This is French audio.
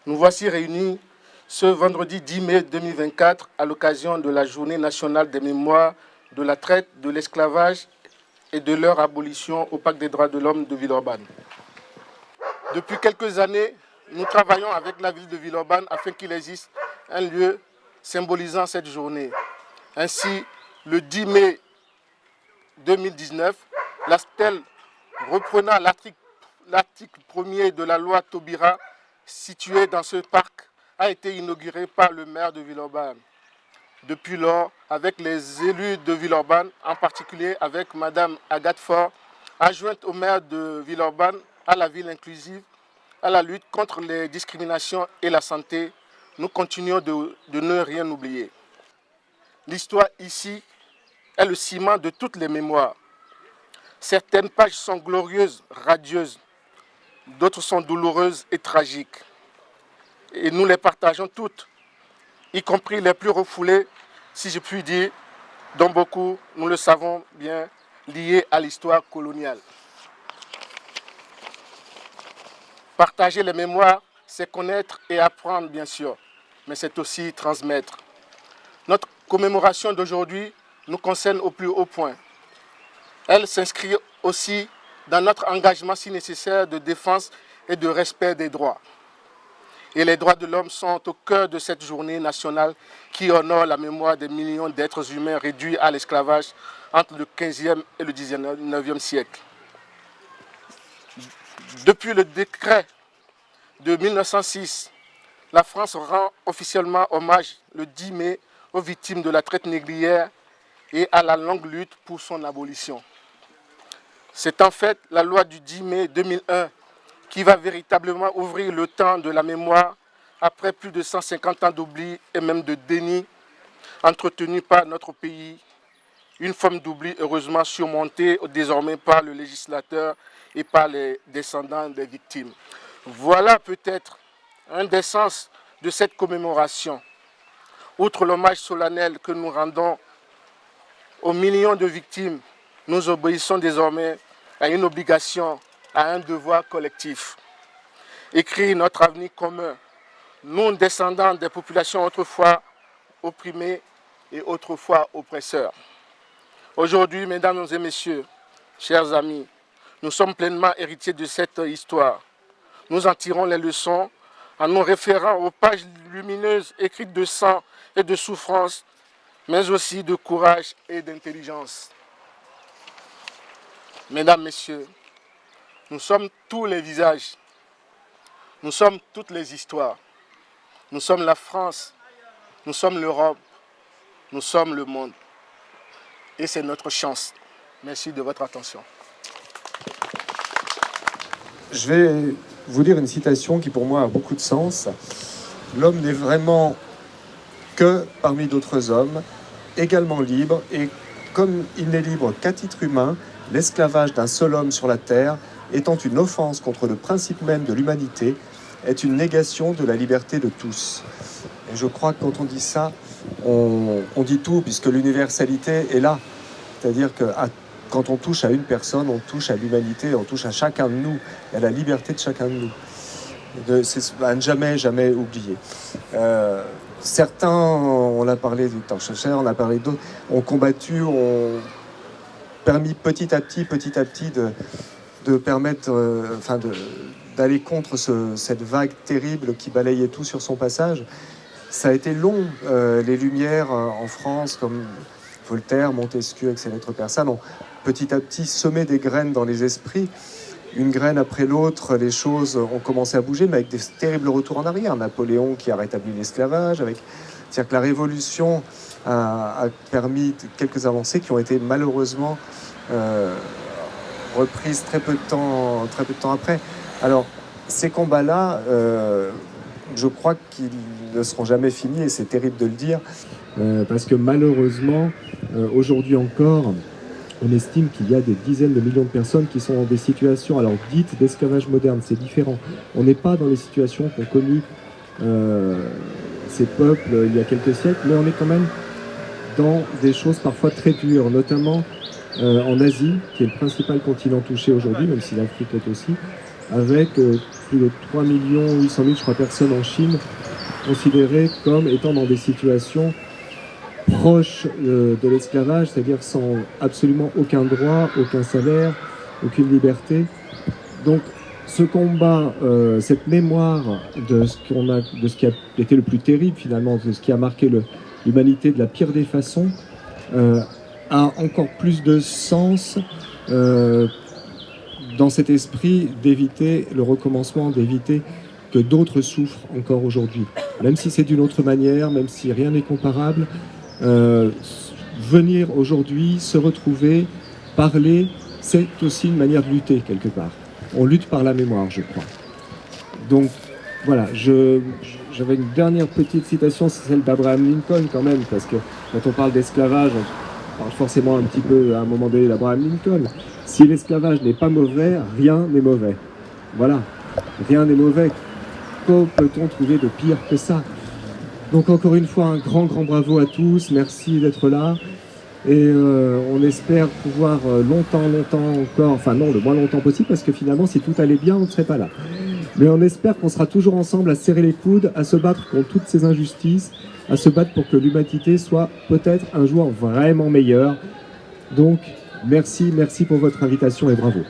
Nous voici réunis ce vendredi 10 mai 2024 à l'occasion de la Journée nationale des mémoires de la traite, de l'esclavage et de leur abolition au Parc des droits de l'homme de Villeurbanne. Depuis quelques années, nous travaillons avec la ville de Villeurbanne afin qu'il existe un lieu symbolisant cette journée. Ainsi, le 10 mai 2019, la stèle reprenant l'article 1er de la loi Taubira située dans ce parc a été inaugurée par le maire de Villeurbanne. Depuis lors, avec les élus de Villeurbanne, en particulier avec Madame Agathe Faure, adjointe au maire de Villeurbanne à la ville inclusive, à la lutte contre les discriminations et la santé, nous continuons de ne rien oublier. L'histoire ici est le ciment de toutes les mémoires. Certaines pages sont glorieuses, radieuses, d'autres sont douloureuses et tragiques. Et nous les partageons toutes, y compris les plus refoulées, si je puis dire, dont beaucoup, nous le savons bien, liées à l'histoire coloniale. Partager les mémoires, c'est connaître et apprendre, bien sûr, mais c'est aussi transmettre. Notre commémoration d'aujourd'hui nous concerne au plus haut point. Elle s'inscrit aussi dans notre engagement si nécessaire de défense et de respect des droits. Et les droits de l'homme sont au cœur de cette journée nationale qui honore la mémoire des millions d'êtres humains réduits à l'esclavage entre le 15e et le 19e siècle. Depuis le décret de 1906, la France rend officiellement hommage le 10 mai aux victimes de la traite négrière et à la longue lutte pour son abolition. C'est en fait la loi du 10 mai 2001 qui va véritablement ouvrir le temps de la mémoire après plus de 150 ans d'oubli et même de déni entretenu par notre pays. Une forme d'oubli heureusement surmontée désormais par le législateur et par les descendants des victimes. Voilà peut-être un des sens de cette commémoration. Outre l'hommage solennel que nous rendons aux millions de victimes, nous obéissons désormais à une obligation, à un devoir collectif. Écrire notre avenir commun, nous descendants des populations autrefois opprimées et autrefois oppresseurs. Aujourd'hui, mesdames et messieurs, chers amis, nous sommes pleinement héritiers de cette histoire. Nous en tirons les leçons en nous référant aux pages lumineuses écrites de sang et de souffrance, mais aussi de courage et d'intelligence. Mesdames, Messieurs, nous sommes tous les visages, nous sommes toutes les histoires, nous sommes la France, nous sommes l'Europe, nous sommes le monde. Et c'est notre chance. Merci de votre attention. Je vais vous lire une citation qui pour moi a beaucoup de sens. L'homme n'est vraiment que parmi d'autres hommes, également libre, et comme il n'est libre qu'à titre humain, l'esclavage d'un seul homme sur la terre, étant une offense contre le principe même de l'humanité, est une négation de la liberté de tous. Et je crois que quand on dit ça, on dit tout, puisque l'universalité est là. C'est-à-dire que quand on touche à une personne, on touche à l'humanité, on touche à chacun de nous, et à la liberté de chacun de nous. C'est à ne jamais oublier. Certains, on a parlé du Tanchecher, on a parlé d'autres, ont combattu, ont permis petit à petit de permettre, d'aller contre cette vague terrible qui balayait tout sur son passage. Ça a été long. Les Lumières en France, comme Voltaire, Montesquieu, avec ses lettres persanes, ont petit à petit semé des graines dans les esprits. Une graine après l'autre, les choses ont commencé à bouger, mais avec des terribles retours en arrière. Napoléon qui a rétabli l'esclavage, c'est-à-dire que la Révolution a permis quelques avancées qui ont été malheureusement reprises très peu de temps après. Alors, ces combats-là, je crois qu'ils ne seront jamais finis, et c'est terrible de le dire, parce que malheureusement, aujourd'hui encore, on estime qu'il y a des dizaines de millions de personnes qui sont dans des situations, alors dites d'esclavage moderne, c'est différent. On n'est pas dans les situations qu'ont connues ces peuples il y a quelques siècles, mais on est quand même dans des choses parfois très dures, notamment en Asie, qui est le principal continent touché aujourd'hui, même si l'Afrique l'est aussi, avec plus de 3 800 000, je crois, personnes en Chine, considérées comme étant dans des situations proches de l'esclavage, c'est-à-dire sans absolument aucun droit, aucun salaire, aucune liberté. Donc ce combat, cette mémoire de ce qui a été le plus terrible finalement, de ce qui a marqué l'humanité de la pire des façons, a encore plus de sens dans cet esprit d'éviter le recommencement, d'éviter que d'autres souffrent encore aujourd'hui. Même si c'est d'une autre manière, même si rien n'est comparable, venir aujourd'hui, se retrouver, parler, c'est aussi une manière de lutter quelque part. On lutte par la mémoire, je crois. Donc voilà, j'avais une dernière petite citation, c'est celle d'Abraham Lincoln quand même, parce que quand on parle d'esclavage, on parle forcément un petit peu à un moment donné d'Abraham Lincoln. Si l'esclavage n'est pas mauvais, rien n'est mauvais. Voilà, rien n'est mauvais. Que peut-on trouver de pire que ça? Donc encore une fois, un grand bravo à tous, merci d'être là. Et on espère pouvoir longtemps encore, enfin non, le moins longtemps possible, parce que finalement, si tout allait bien, on ne serait pas là. Mais on espère qu'on sera toujours ensemble à serrer les coudes, à se battre contre toutes ces injustices, à se battre pour que l'humanité soit peut-être un jour vraiment meilleure. Donc, merci pour votre invitation et bravo.